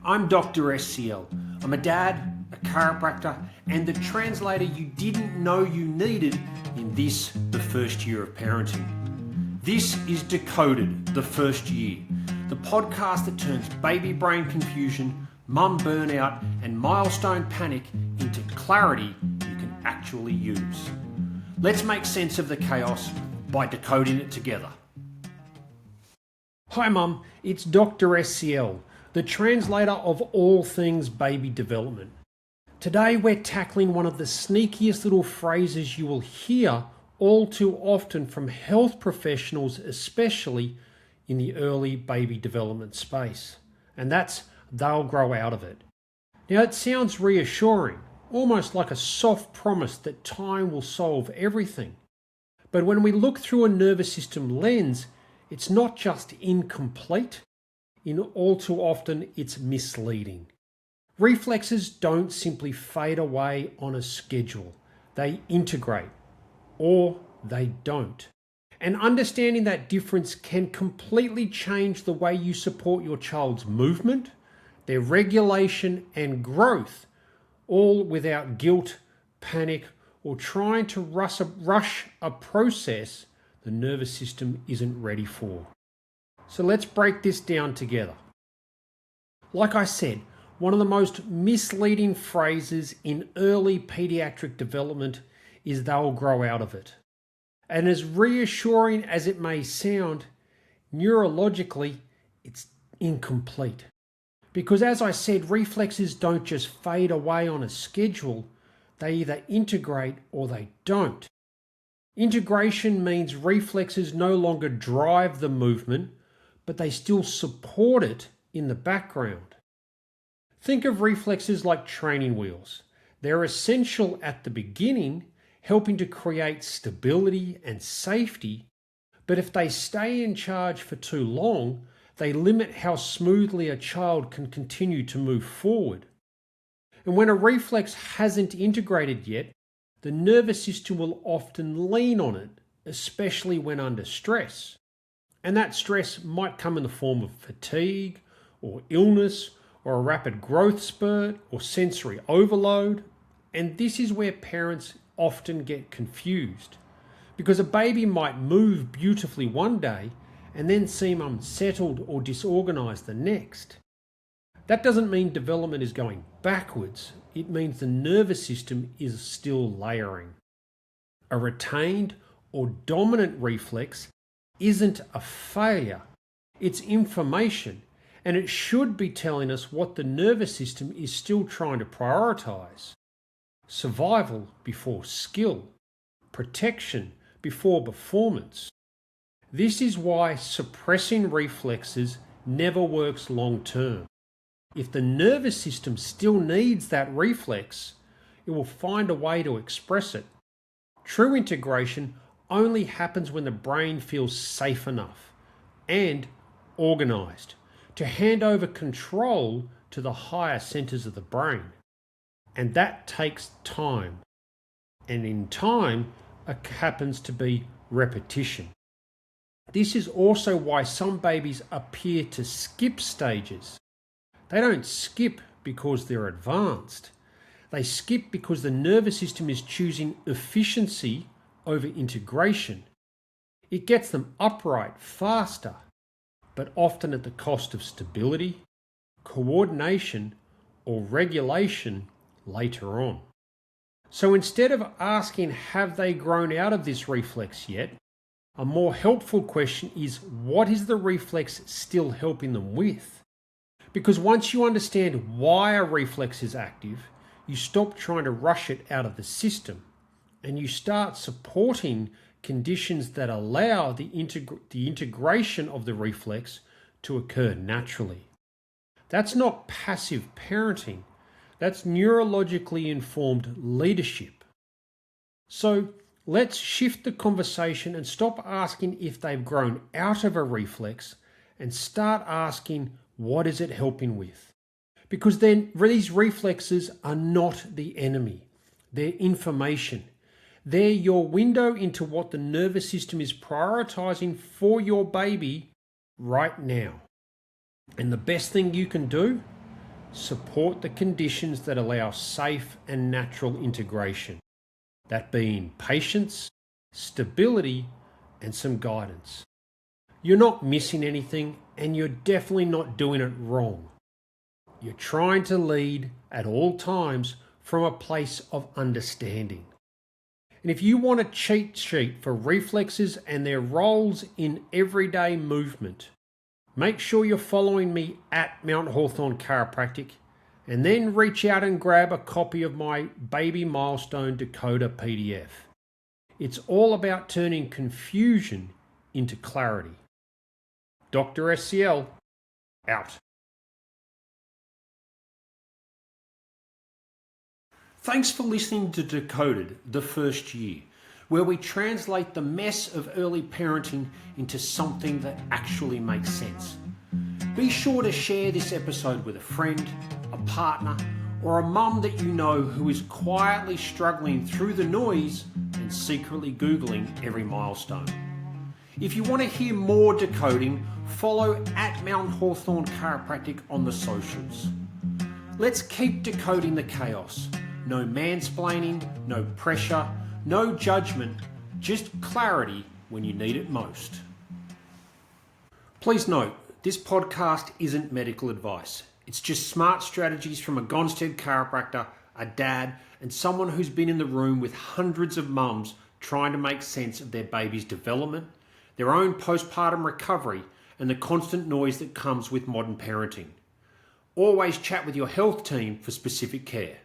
I'm Dr SCL. I'm a dad, a chiropractor, and the translator you didn't know you needed in this, the first year of parenting. This is Decoded, the first year, the podcast that turns baby brain confusion, mum burnout, and milestone panic into clarity you can actually use. Let's make sense of the chaos by decoding it together. Hi Mum, it's Dr SCL, the translator of all things baby development. Today we're tackling one of the sneakiest little phrases you will hear all too often from health professionals, especially in the early baby development space. And that's, they'll grow out of it. Now it sounds reassuring, almost like a soft promise that time will solve everything. But when we look through a nervous system lens, it's not just incomplete, all too often it's misleading. Reflexes don't simply fade away on a schedule. They integrate, or they don't. And understanding that difference can completely change the way you support your child's movement, their regulation and growth, all without guilt, panic, or trying to rush a process the nervous system isn't ready for. So let's break this down together. Like I said, one of the most misleading phrases in early pediatric development is they'll grow out of it. And as reassuring as it may sound, neurologically, it's incomplete. Because as I said, reflexes don't just fade away on a schedule, they either integrate or they don't. Integration means reflexes no longer drive the movement, but they still support it in the background. Think of reflexes like training wheels. They're essential at the beginning, helping to create stability and safety, but if they stay in charge for too long, they limit how smoothly a child can continue to move forward. And when a reflex hasn't integrated yet, the nervous system will often lean on it, especially when under stress. And that stress might come in the form of fatigue, or illness, or a rapid growth spurt, or sensory overload. And this is where parents often get confused, because a baby might move beautifully one day and then seem unsettled or disorganized the next. That doesn't mean development is going backwards. It means the nervous system is still layering. A retained or dominant reflex isn't a failure. It's information, and it should be telling us what the nervous system is still trying to prioritize. Survival before skill. Protection before performance. This is why suppressing reflexes never works long term. If the nervous system still needs that reflex, it will find a way to express it. True integration only happens when the brain feels safe enough and organized to hand over control to the higher centers of the brain. And that takes time. And in time, it happens to be repetition. This is also why some babies appear to skip stages. They don't skip because they're advanced. They skip because the nervous system is choosing efficiency over integration. It gets them upright faster, but often at the cost of stability, coordination, or regulation later on. So instead of asking, have they grown out of this reflex yet? A more helpful question is, what is the reflex still helping them with? Because once you understand why a reflex is active, you stop trying to rush it out of the system, and you start supporting conditions that allow the integration of the reflex to occur naturally. That's not passive parenting. That's neurologically informed leadership. So let's shift the conversation and stop asking if they've grown out of a reflex and start asking, what is it helping with? Because then these reflexes are not the enemy. They're information. They're your window into what the nervous system is prioritizing for your baby right now. And the best thing you can do support the conditions that allow safe and natural integration, that being patience, stability, and some guidance. You're not missing anything, and you're definitely not doing it wrong. You're trying to lead at all times from a place of understanding. And if you want a cheat sheet for reflexes and their roles in everyday movement, make sure you're following me at Mount Hawthorn Chiropractic, and then reach out and grab a copy of my Baby Milestone Decoder PDF. It's all about turning confusion into clarity. Dr SCL, out. Thanks for listening to Decoded, the first year, where we translate the mess of early parenting into something that actually makes sense. Be sure to share this episode with a friend, a partner, or a mum that you know who is quietly struggling through the noise and secretly Googling every milestone. If you want to hear more decoding, follow at Mount Hawthorn Chiropractic on the socials. Let's keep decoding the chaos. No mansplaining, no pressure, no judgment, just clarity when you need it most. Please note, this podcast isn't medical advice. It's just smart strategies from a Gonstead chiropractor, a dad, and someone who's been in the room with hundreds of mums trying to make sense of their baby's development, their own postpartum recovery, and the constant noise that comes with modern parenting. Always chat with your health team for specific care.